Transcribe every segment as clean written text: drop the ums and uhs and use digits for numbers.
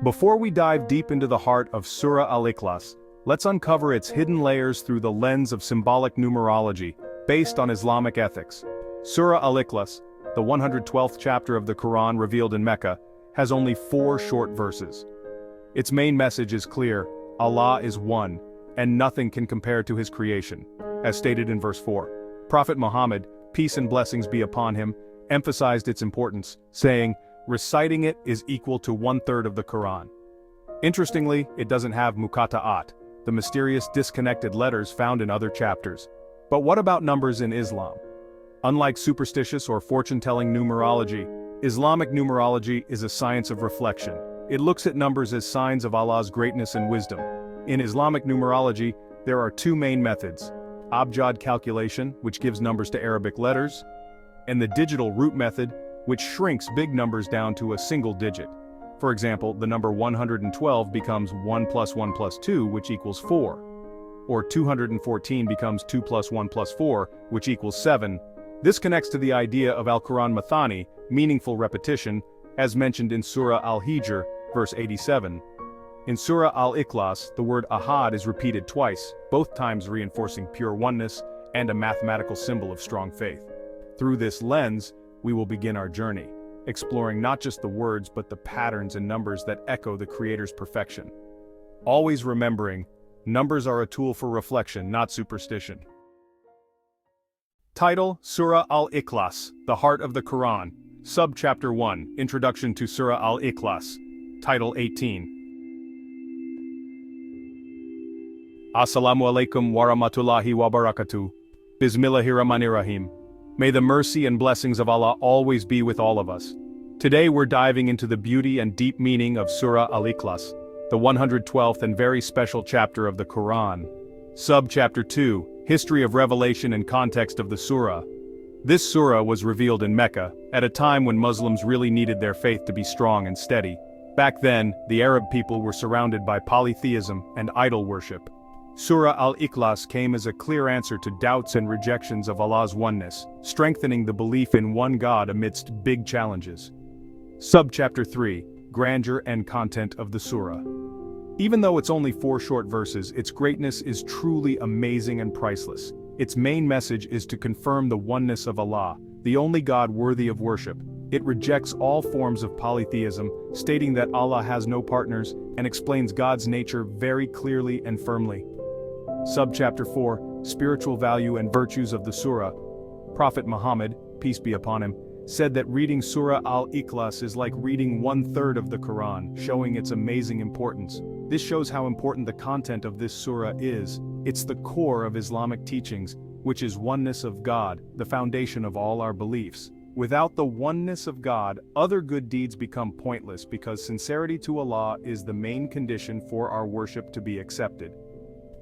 Before we dive deep into the heart of Surah Al-Ikhlas, let's uncover its hidden layers through the lens of symbolic numerology, based on Islamic ethics. Surah Al-Ikhlas, the 112th chapter of the Quran revealed in Mecca, has only 4 short verses. Its main message is clear: Allah is one, and nothing can compare to his creation, as stated in verse 4. Prophet Muhammad, peace and blessings be upon him, emphasized its importance, saying, reciting it is equal to 1/3 of the Quran. Interestingly, it doesn't have muqatta'at, the mysterious disconnected letters found in other chapters. But what about numbers in Islam? Unlike superstitious or fortune-telling numerology, Islamic numerology is a science of reflection. It looks at numbers as signs of Allah's greatness and wisdom. In Islamic numerology, there are 2 main methods: Abjad calculation, which gives numbers to Arabic letters, and the digital root method, which shrinks big numbers down to a single digit. For example, the number 112 becomes 1 + 1 + 2, which equals 4. Or 214 becomes 2 + 1 + 4, which equals 7. This connects to the idea of Al-Quran Mathani, meaningful repetition, as mentioned in Surah Al-Hijr, verse 87. In Surah Al-Ikhlas, the word ahad is repeated twice, both times reinforcing pure oneness and a mathematical symbol of strong faith. Through this lens, we will begin our journey, exploring not just the words but the patterns and numbers that echo the Creator's perfection. Always remembering, numbers are a tool for reflection, not superstition. Title: Surah Al-Ikhlas, the Heart of the Quran. Subchapter 1, Introduction to Surah Al-Ikhlas. Title 18. Assalamu alaikum wa rahmatullahi wa barakatuh. Bismillahirrahmanirrahim. May the mercy and blessings of Allah always be with all of us. Today we're diving into the beauty and deep meaning of Surah Al-Ikhlas, the 112th and very special chapter of the Quran. Subchapter 2, History of Revelation and Context of the Surah. This surah was revealed in Mecca, at a time when Muslims really needed their faith to be strong and steady. Back then, the Arab people were surrounded by polytheism and idol worship. Surah Al-Ikhlas came as a clear answer to doubts and rejections of Allah's oneness, strengthening the belief in one God amidst big challenges. Subchapter 3, Grandeur and Content of the Surah. Even though it's only 4 short verses, its greatness is truly amazing and priceless. Its main message is to confirm the oneness of Allah, the only God worthy of worship. It rejects all forms of polytheism, stating that Allah has no partners, and explains God's nature very clearly and firmly. Subchapter 4, Spiritual Value and Virtues of the Surah. Prophet Muhammad, peace be upon him, said that reading Surah Al-Ikhlas is like reading 1/3 of the Quran, showing its amazing importance. This shows how important the content of this surah is. It's the core of Islamic teachings, which is oneness of God, the foundation of all our beliefs. Without the oneness of God, other good deeds become pointless because sincerity to Allah is the main condition for our worship to be accepted.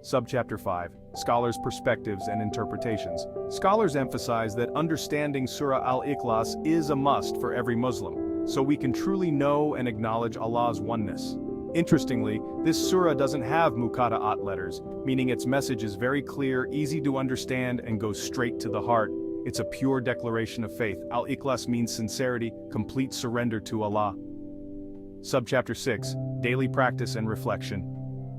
Subchapter 5, Scholars' Perspectives and Interpretations. Scholars emphasize that understanding Surah Al-Ikhlas is a must for every Muslim, so we can truly know and acknowledge Allah's oneness. Interestingly, this surah doesn't have muqatta'at letters, meaning its message is very clear, easy to understand, and goes straight to the heart. It's a pure declaration of faith. Al-Ikhlas means sincerity, complete surrender to Allah. Subchapter 6, Daily Practice and Reflection.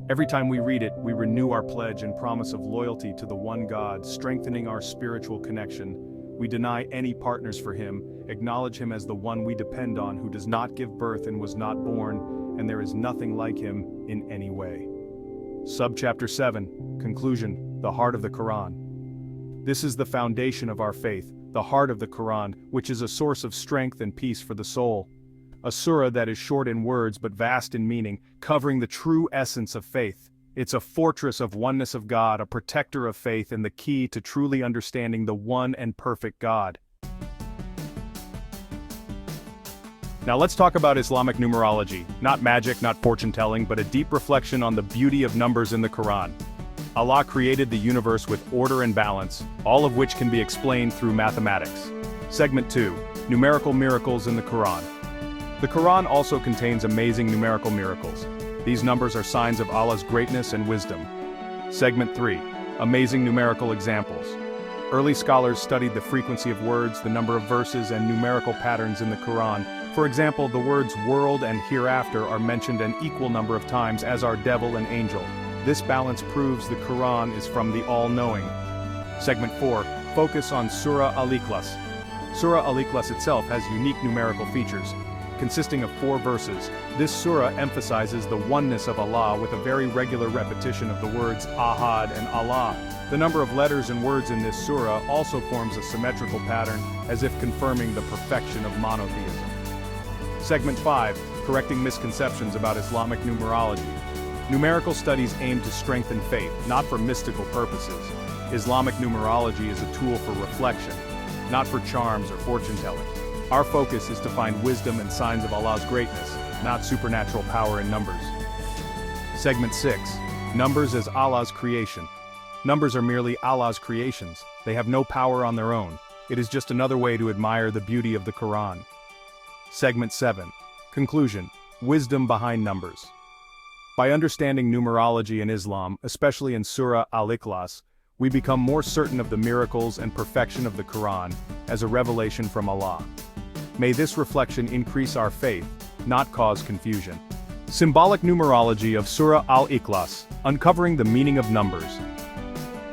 Every time we read it, we renew our pledge and promise of loyalty to the one God, strengthening our spiritual connection. We deny any partners for him, acknowledge him as the one we depend on, who does not give birth and was not born, and there is nothing like him in any way. Subchapter 7, Conclusion, the Heart of the Quran. This is the foundation of our faith, the heart of the Quran, which is a source of strength and peace for the soul. A surah that is short in words but vast in meaning, covering the true essence of faith. It's a fortress of oneness of God, a protector of faith, and the key to truly understanding the one and perfect God. Now let's talk about Islamic numerology. Not magic, not fortune-telling, but a deep reflection on the beauty of numbers in the Quran. Allah created the universe with order and balance, all of which can be explained through mathematics. Segment 2, Numerical Miracles in the Quran. The Quran also contains amazing numerical miracles. These numbers are signs of Allah's greatness and wisdom. Segment 3, Amazing Numerical Examples. Early scholars studied the frequency of words, the number of verses, and numerical patterns in the Quran, For example, the words world and hereafter are mentioned an equal number of times as are devil and angel. This balance proves the Quran is from the all-knowing. Segment 4. Focus on Surah Al-Ikhlas. Surah Al-Ikhlas itself has unique numerical features. Consisting of 4 verses, this surah emphasizes the oneness of Allah with a very regular repetition of the words Ahad and Allah. The number of letters and words in this surah also forms a symmetrical pattern, as if confirming the perfection of monotheism. Segment 5. Correcting misconceptions about Islamic numerology. Numerical studies aim to strengthen faith, not for mystical purposes. Islamic numerology is a tool for reflection, not for charms or fortune-telling. Our focus is to find wisdom and signs of Allah's greatness, not supernatural power in numbers. Segment 6. Numbers as Allah's creation. Numbers are merely Allah's creations. They have no power on their own. It is just another way to admire the beauty of the Quran. Segment 7. Conclusion. Wisdom behind numbers. By understanding numerology in Islam, especially in Surah Al-Ikhlas, we become more certain of the miracles and perfection of the Quran as a revelation from Allah. May this reflection increase our faith, not cause confusion. Symbolic numerology of Surah Al-Ikhlas, uncovering the meaning of numbers.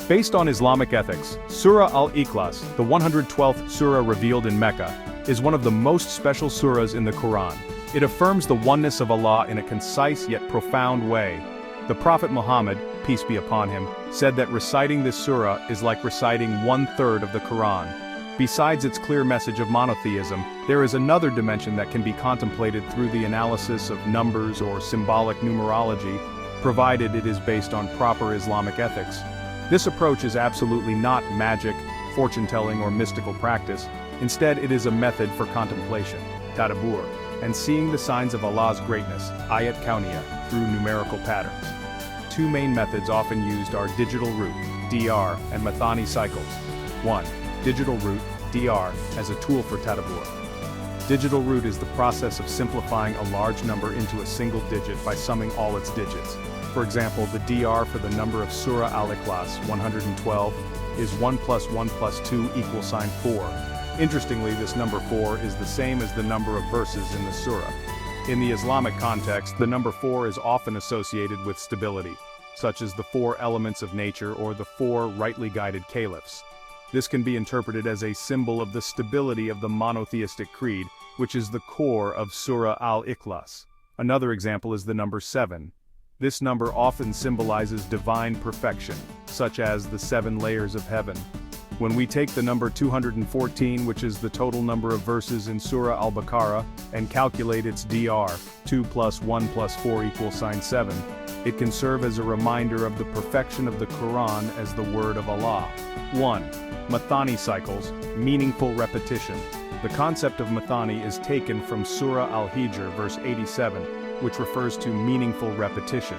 Based on Islamic ethics, Surah Al-Ikhlas, the 112th surah revealed in Mecca, is one of the most special surahs in the Quran. It affirms the oneness of Allah in a concise yet profound way. The Prophet Muhammad, peace be upon him, said that reciting this surah is like reciting 1/3 of the Quran. Besides its clear message of monotheism, there is another dimension that can be contemplated through the analysis of numbers or symbolic numerology, provided it is based on proper Islamic ethics. This approach is absolutely not magic, fortune-telling or mystical practice. Instead, it is a method for contemplation, Tadabbur, and seeing the signs of Allah's greatness, ayat kauniyah, through numerical patterns. 2 main methods often used are digital root, DR, and Mathani cycles. 1. Digital root, DR, as a tool for Tadabbur. Digital root is the process of simplifying a large number into a single digit by summing all its digits. For example, the DR for the number of Surah Al-Ikhlas, 112, is 1 + 1 + 2 = 4. Interestingly, this number 4 is the same as the number of verses in the surah. In the Islamic context, the number 4 is often associated with stability, such as the 4 elements of nature or the 4 rightly guided caliphs. This can be interpreted as a symbol of the stability of the monotheistic creed, which is the core of Surah Al-Ikhlas. Another example is the number 7. This number often symbolizes divine perfection, such as the 7 layers of heaven. When we take the number 214, which is the total number of verses in Surah Al-Baqarah, and calculate its DR, 2 + 1 + 4 = 7, it can serve as a reminder of the perfection of the Quran as the word of Allah. 1. Mathani cycles, meaningful repetition. The concept of Mathani is taken from Surah Al-Hijr verse 87, which refers to meaningful repetition.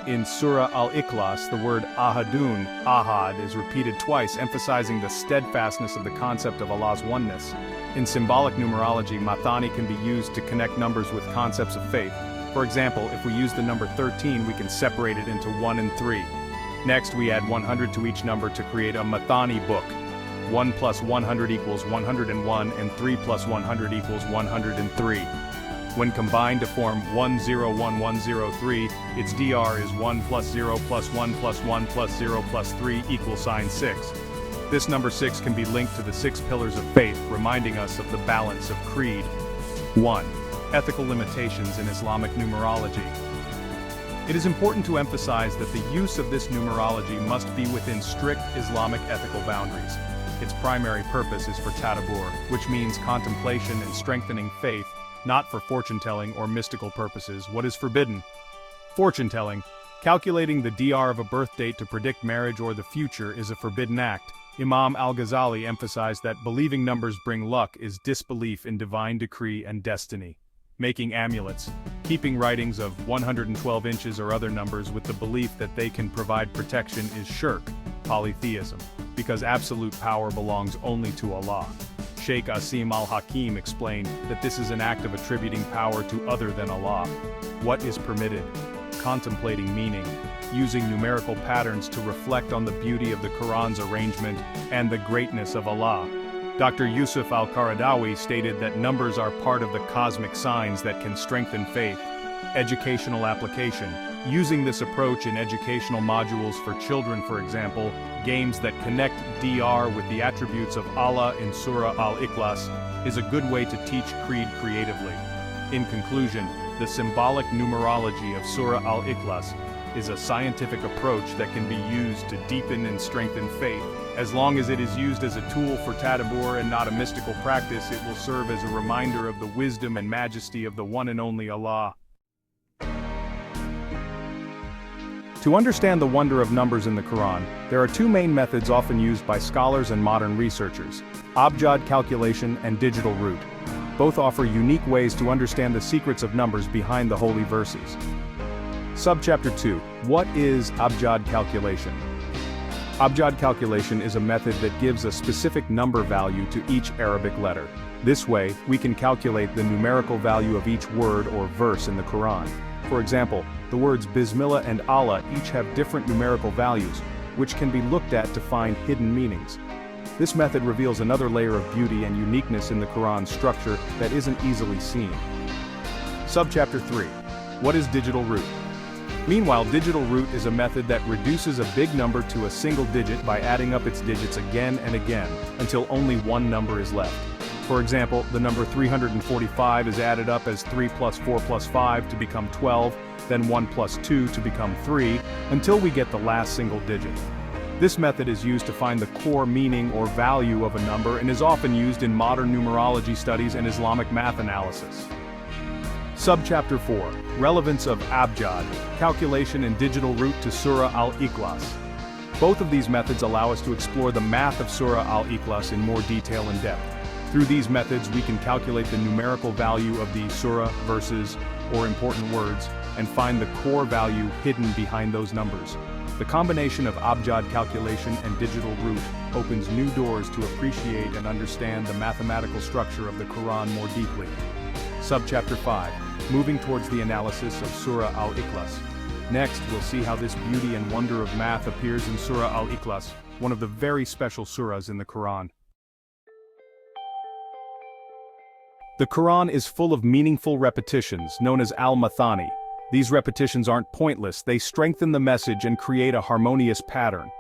In Surah Al-Ikhlas, the word Ahadun, Ahad, is repeated twice, emphasizing the steadfastness of the concept of Allah's oneness. In symbolic numerology, Mathani can be used to connect numbers with concepts of faith. For example, if we use the number 13, we can separate it into 1 and 3. Next, we add 100 to each number to create a Mathani book. 1 + 100 = 101, and 3 + 100 = 103. When combined to form 101103, its DR is 1 + 0 + 1 + 1 + 0 + 3 = 6. This number 6 can be linked to the 6 pillars of faith, reminding us of the balance of creed. 1. Ethical limitations in Islamic numerology. It is important to emphasize that the use of this numerology must be within strict Islamic ethical boundaries. Its primary purpose is for Tadabbur, which means contemplation and strengthening faith, not for fortune-telling or mystical purposes. What is forbidden? Fortune-telling. Calculating the DR of a birth date to predict marriage or the future is a forbidden act. Imam al-Ghazali emphasized that believing numbers bring luck is disbelief in divine decree and destiny. Making amulets, keeping writings of 112 inches or other numbers with the belief that they can provide protection is shirk, polytheism, because absolute power belongs only to Allah. Sheikh Asim al-Hakim explained that this is an act of attributing power to other than Allah. What is permitted? Contemplating meaning, using numerical patterns to reflect on the beauty of the Quran's arrangement and the greatness of Allah. Dr. Yusuf al-Qaradawi stated that numbers are part of the cosmic signs that can strengthen faith. Educational application. Using this approach in educational modules for children, for example, games that connect DR with the attributes of Allah in Surah Al-Ikhlas, is a good way to teach creed creatively. In conclusion, the symbolic numerology of Surah Al-Ikhlas is a scientific approach that can be used to deepen and strengthen faith. As long as it is used as a tool for Tadabbur and not a mystical practice, it will serve as a reminder of the wisdom and majesty of the one and only Allah. To understand the wonder of numbers in the Quran, there are two main methods often used by scholars and modern researchers: Abjad calculation and digital root. Both offer unique ways to understand the secrets of numbers behind the holy verses. Subchapter 2. What is Abjad calculation? Abjad calculation is a method that gives a specific number value to each Arabic letter. This way, we can calculate the numerical value of each word or verse in the Quran. For example, the words Bismillah and Allah each have different numerical values, which can be looked at to find hidden meanings. This method reveals another layer of beauty and uniqueness in the Quran's structure that isn't easily seen. Subchapter 3. What is digital root? Meanwhile, digital root is a method that reduces a big number to a single digit by adding up its digits again and again, until only one number is left. For example, the number 345 is added up as 3 plus 4 plus 5 to become 12, then 1 plus 2 to become 3, until we get the last single digit. This method is used to find the core meaning or value of a number and is often used in modern numerology studies and Islamic math analysis. Subchapter 4. Relevance of Abjad, calculation and digital root to Surah Al-Ikhlas. Both of these methods allow us to explore the math of Surah Al-Ikhlas in more detail and depth. Through these methods, we can calculate the numerical value of the surah, verses, or important words, and find the core value hidden behind those numbers. The combination of Abjad calculation and digital root opens new doors to appreciate and understand the mathematical structure of the Quran more deeply. Subchapter 5. Moving towards the analysis of Surah Al-Ikhlas. Next, we'll see how this beauty and wonder of math appears in Surah Al-Ikhlas, one of the very special surahs in the Quran. The Quran is full of meaningful repetitions, known as al-mathani. These repetitions aren't pointless, they strengthen the message and create a harmonious pattern.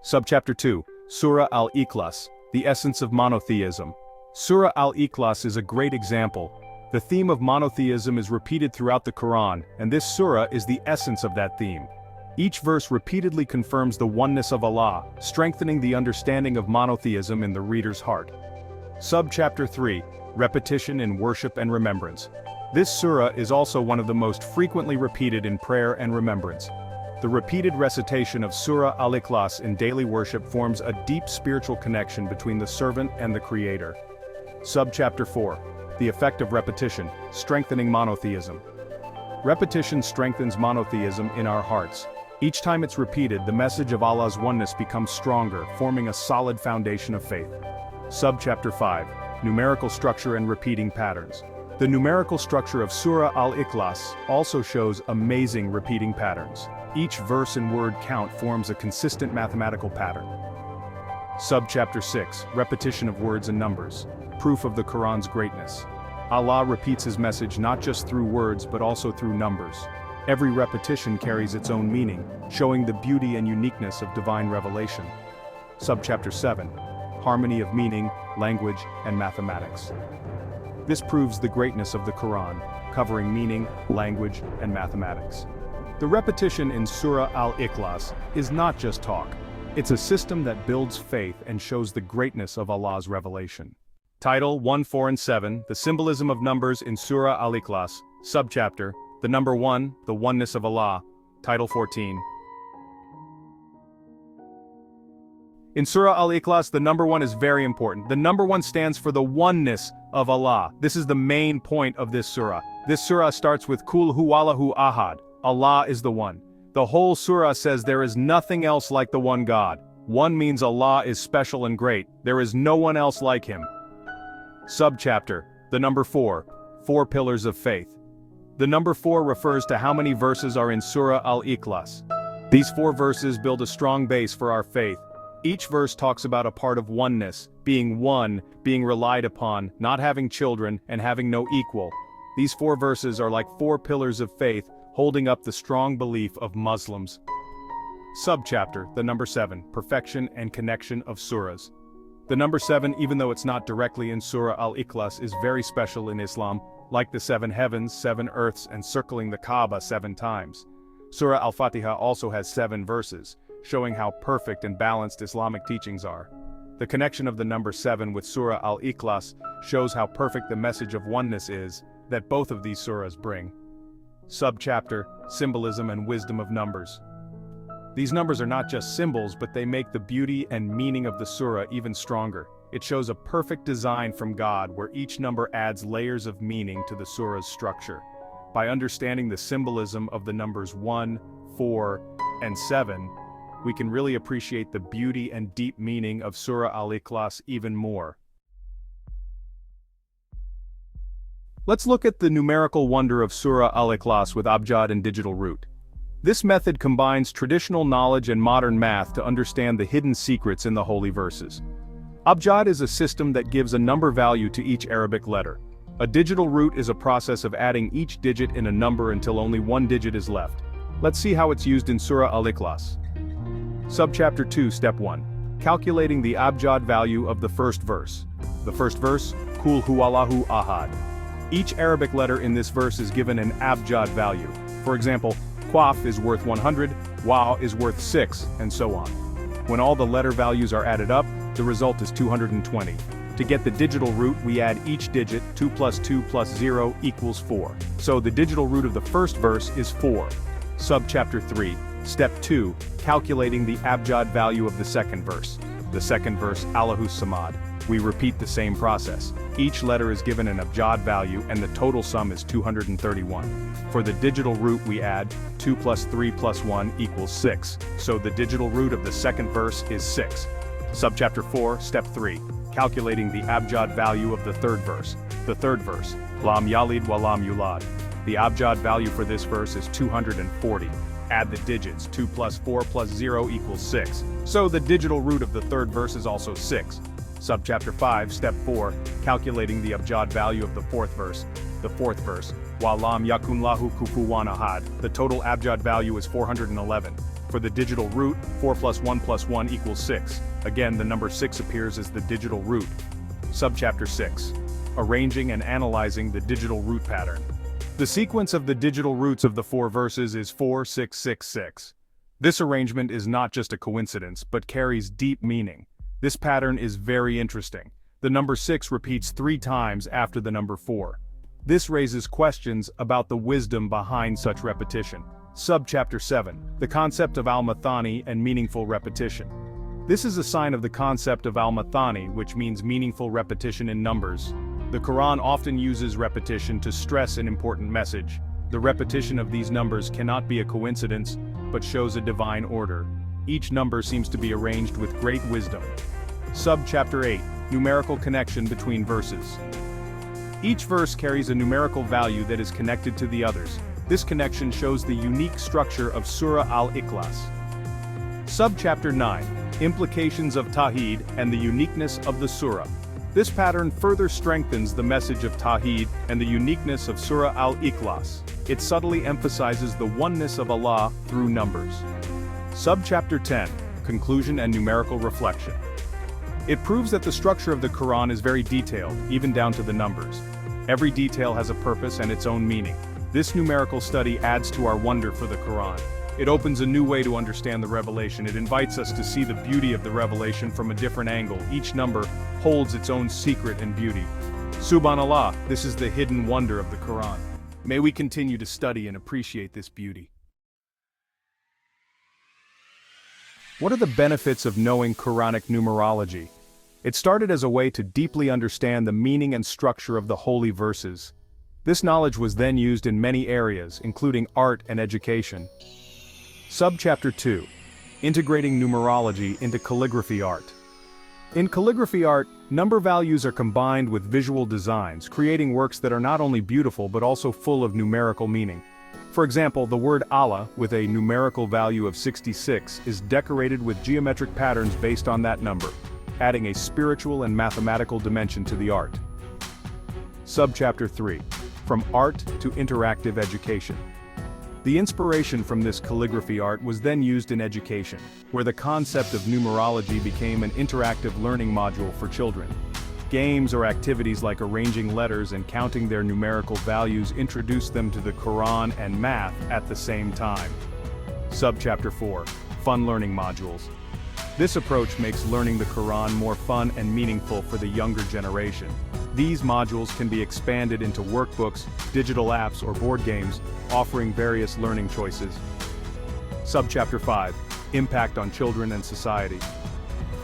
Subchapter 2. Surah Al-Ikhlas, the essence of monotheism. Surah Al-Ikhlas is a great example. The theme of monotheism is repeated throughout the Quran, and this surah is the essence of that theme. Each verse repeatedly confirms the oneness of Allah, strengthening the understanding of monotheism in the reader's heart. Subchapter 3. Repetition in worship and remembrance. This surah is also one of the most frequently repeated in prayer and remembrance. The repeated recitation of Surah Al-Ikhlas in daily worship forms a deep spiritual connection between the servant and the Creator. Subchapter 4. The effect of repetition, strengthening monotheism. Repetition strengthens monotheism in our hearts. Each time it's repeated, the message of Allah's oneness becomes stronger, forming a solid foundation of faith. Subchapter 5. Numerical structure and repeating patterns. The numerical structure of Surah Al-Ikhlas also shows amazing repeating patterns. Each verse and word count forms a consistent mathematical pattern. Subchapter 6. Repetition of words and numbers. Proof of the Quran's greatness. Allah repeats His message not just through words but also through numbers. Every repetition carries its own meaning, showing the beauty and uniqueness of divine revelation. Subchapter 7. Harmony of meaning, language, and mathematics. This proves the greatness of the Quran, covering meaning, language, and mathematics. The repetition in Surah Al-Ikhlas is not just talk. It's a system that builds faith and shows the greatness of Allah's revelation. Title 1, 4, and 7, The Symbolism of Numbers in Surah Al-Ikhlas. Subchapter, The Number 1, The Oneness of Allah. Title 14. In Surah Al-Ikhlas, the number 1 is very important. The number 1 stands for the oneness of Allah. This is the main point of this surah. This surah starts with Kul huwallahu ahad. Allah is the one. The whole surah says there is nothing else like the one God. One means Allah is special and great. There is no one else like Him. Subchapter, the number 4, 4 pillars of faith. The number 4 refers to how many verses are in Surah Al-Ikhlas. These 4 verses build a strong base for our faith. Each verse talks about a part of oneness, being one, being relied upon, not having children, and having no equal. These 4 verses are like 4 pillars of faith, holding up the strong belief of Muslims. Subchapter, the number 7, Perfection and Connection of Surahs. The number 7, even though it's not directly in Surah Al-Ikhlas, is very special in Islam, like the 7 heavens, 7 earths, and circling the Kaaba 7 times. Surah Al-Fatiha also has 7 verses, showing how perfect and balanced Islamic teachings are. The connection of the number 7 with Surah Al-Ikhlas shows how perfect the message of oneness is that both of these surahs bring. Subchapter, Symbolism and Wisdom of Numbers. These numbers are not just symbols, but they make the beauty and meaning of the surah even stronger. It shows a perfect design from God where each number adds layers of meaning to the surah's structure. By understanding the symbolism of the numbers 1, 4, and 7, we can really appreciate the beauty and deep meaning of Surah Al-Ikhlas even more. Let's look at the numerical wonder of Surah Al-Ikhlas with Abjad and digital root. This method combines traditional knowledge and modern math to understand the hidden secrets in the holy verses. Abjad is a system that gives a number value to each Arabic letter. A digital root is a process of adding each digit in a number until only one digit is left. Let's see how it's used in Surah Al-Ikhlas. Subchapter 2, Step 1. Calculating the Abjad value of the first verse. The first verse, Kul huwallahu ahad. Each Arabic letter in this verse is given an Abjad value. For example, Qaf is worth 100, Wa is worth 6, and so on. When all the letter values are added up, the result is 220. To get the digital root, we add each digit, 2 plus 2 plus 0 equals 4. So the digital root of the first verse is 4. Subchapter 3, Step 2, Calculating the Abjad value of the second verse. The second verse, Allahu Samad. We repeat the same process. Each letter is given an Abjad value and the total sum is 231. For the digital root we add 2 plus 3 plus 1 equals 6. So the digital root of the second verse is 6. Subchapter 4, Step 3. Calculating the Abjad value of the third verse. The third verse, Lam Yalid wa Lam Yulad. The Abjad value for this verse is 240. Add the digits, 2 plus 4 plus 0 equals 6. So the digital root of the third verse is also 6. Subchapter 5, Step 4, Calculating the Abjad value of the fourth verse. The fourth verse, Wa Lam Yakun Lahu Kufuwan Ahad. The total Abjad value is 411. For the digital root, 4 plus 1 equals 6. Again, the number 6 appears as the digital root. Subchapter 6, Arranging and Analyzing the Digital Root Pattern. The sequence of the digital roots of the 4 verses is 4, 6, 6, 6. This arrangement is not just a coincidence, but carries deep meaning. This pattern is very interesting. The number 6 repeats 3 times after the number 4. This raises questions about the wisdom behind such repetition. Subchapter 7, The Concept of Al-Mathani and Meaningful Repetition. This is a sign of the concept of Al-Mathani, which means meaningful repetition in numbers. The Quran often uses repetition to stress an important message. The repetition of these numbers cannot be a coincidence, but shows a divine order. Each number seems to be arranged with great wisdom. Subchapter 8, Numerical Connection between verses. Each verse carries a numerical value that is connected to the others. This connection shows the unique structure of Surah Al-Ikhlas. Subchapter 9, Implications of Tawheed and the Uniqueness of the Surah. This pattern further strengthens the message of Tawheed and the uniqueness of Surah Al-Ikhlas. It subtly emphasizes the oneness of Allah through numbers. Subchapter 10, Conclusion and Numerical Reflection. It proves that the structure of the Quran is very detailed, even down to the numbers. Every detail has a purpose and its own meaning. This numerical study adds to our wonder for the Quran. It opens a new way to understand the revelation. It invites us to see the beauty of the revelation from a different angle. Each number holds its own secret and beauty. Subhanallah, this is the hidden wonder of the Quran. May we continue to study and appreciate this beauty. What are the benefits of knowing Quranic numerology? It started as a way to deeply understand the meaning and structure of the holy verses. This knowledge was then used in many areas, including art and education. Subchapter 2, Integrating Numerology into Calligraphy Art. In calligraphy art, number values are combined with visual designs, creating works that are not only beautiful but also full of numerical meaning. For example, the word Allah, with a numerical value of 66, is decorated with geometric patterns based on that number, adding a spiritual and mathematical dimension to the art. Subchapter 3. From Art to Interactive Education. The inspiration from this calligraphy art was then used in education, where the concept of numerology became an interactive learning module for children. Games or activities like arranging letters and counting their numerical values introduced them to the Quran and math at the same time. Subchapter 4. Fun Learning Modules. This approach makes learning the Quran more fun and meaningful for the younger generation. These modules can be expanded into workbooks, digital apps, or board games, offering various learning choices. Subchapter 5. Impact on Children and Society.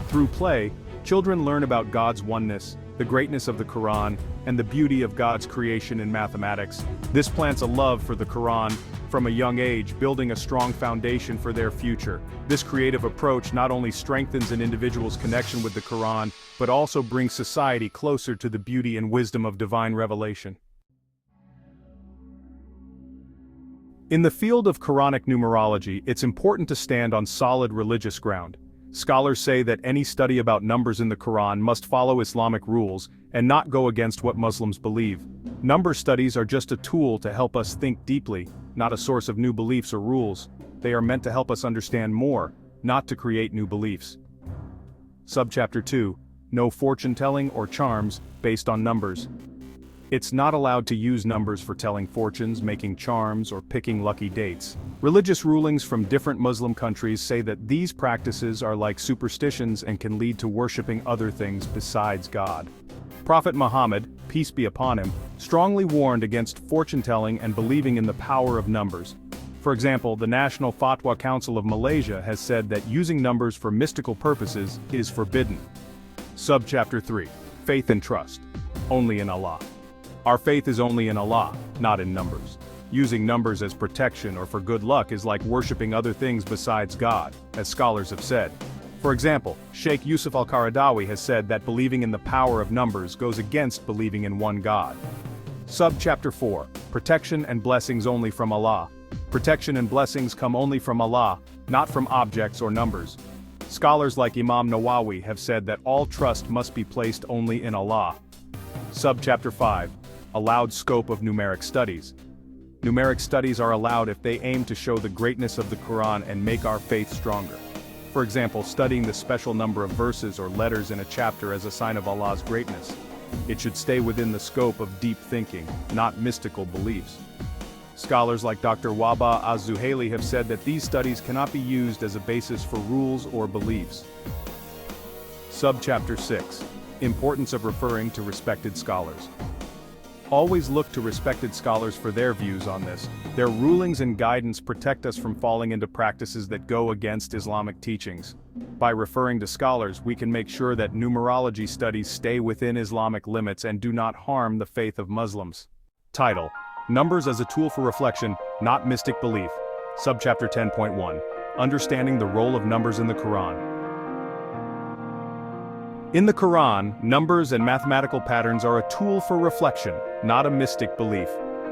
Through play, children learn about God's oneness, the greatness of the Quran, and the beauty of God's creation in mathematics. This plants a love for the Quran from a young age, building a strong foundation for their future. This creative approach not only strengthens an individual's connection with the Quran, but also brings society closer to the beauty and wisdom of divine revelation. In the field of Quranic numerology, it's important to stand on solid religious ground. Scholars say that any study about numbers in the Quran must follow Islamic rules and not go against what Muslims believe. Number studies are just a tool to help us think deeply, not a source of new beliefs or rules. They are meant to help us understand more, not to create new beliefs. Subchapter 2. No fortune-telling or charms based on numbers. It's not allowed to use numbers for telling fortunes, making charms, or picking lucky dates. Religious rulings from different Muslim countries say that these practices are like superstitions and can lead to worshipping other things besides God. Prophet Muhammad, peace be upon him, strongly warned against fortune-telling and believing in the power of numbers. For example, the National Fatwa Council of Malaysia has said that using numbers for mystical purposes is forbidden. Subchapter 3. Faith and Trust. Only in Allah. Our faith is only in Allah, not in numbers. Using numbers as protection or for good luck is like worshipping other things besides God, as scholars have said. For example, Sheikh Yusuf al-Qaradawi has said that believing in the power of numbers goes against believing in one God. Subchapter 4. Protection and Blessings Only from Allah. Protection and blessings come only from Allah, not from objects or numbers. Scholars like Imam Nawawi have said that all trust must be placed only in Allah. Subchapter 5. Allowed scope of numeric studies. Numeric studies are allowed if they aim to show the greatness of the Quran and make our faith stronger. For example, studying the special number of verses or letters in a chapter as a sign of Allah's greatness. It should stay within the scope of deep thinking, not mystical beliefs. Scholars like Dr. Waba Az-Zuhaili have said that these studies cannot be used as a basis for rules or beliefs. Subchapter 6. Importance of referring to respected scholars. Always look to respected scholars for their views on this. Their rulings and guidance protect us from falling into practices that go against Islamic teachings. By referring to scholars, we can make sure that numerology studies stay within Islamic limits and do not harm the faith of Muslims. Title: Numbers as a Tool for Reflection, Not Mystic Belief. Subchapter 10.1. Understanding the Role of Numbers in the Quran. In the Quran, numbers and mathematical patterns are a tool for reflection, not a mystic belief.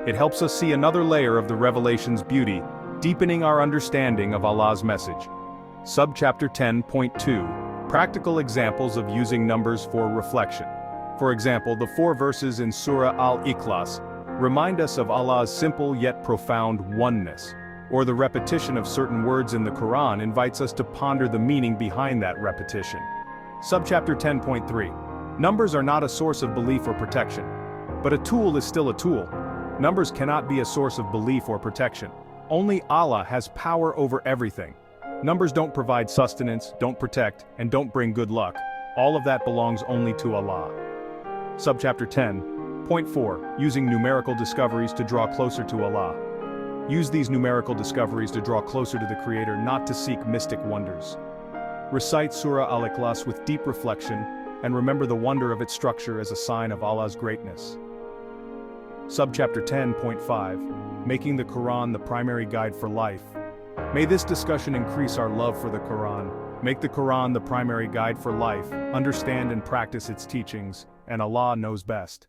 It helps us see another layer of the revelation's beauty, deepening our understanding of Allah's message. Subchapter 10.2. Practical examples of using numbers for reflection. For example, the 4 verses in Surah Al-Ikhlas remind us of Allah's simple yet profound oneness, or the repetition of certain words in the Quran invites us to ponder the meaning behind that repetition. Subchapter 10.3. Numbers are not a source of belief or protection. But a tool is still a tool. Numbers cannot be a source of belief or protection. Only Allah has power over everything. Numbers don't provide sustenance, don't protect, and don't bring good luck. All of that belongs only to Allah. Subchapter 10.4. Using numerical discoveries to draw closer to Allah. Use these numerical discoveries to draw closer to the Creator, not to seek mystic wonders. Recite Surah Al-Ikhlas with deep reflection, and remember the wonder of its structure as a sign of Allah's greatness. Subchapter 10.5. Making the Quran the primary guide for life. May this discussion increase our love for the Quran, make the Quran the primary guide for life, understand and practice its teachings, and Allah knows best.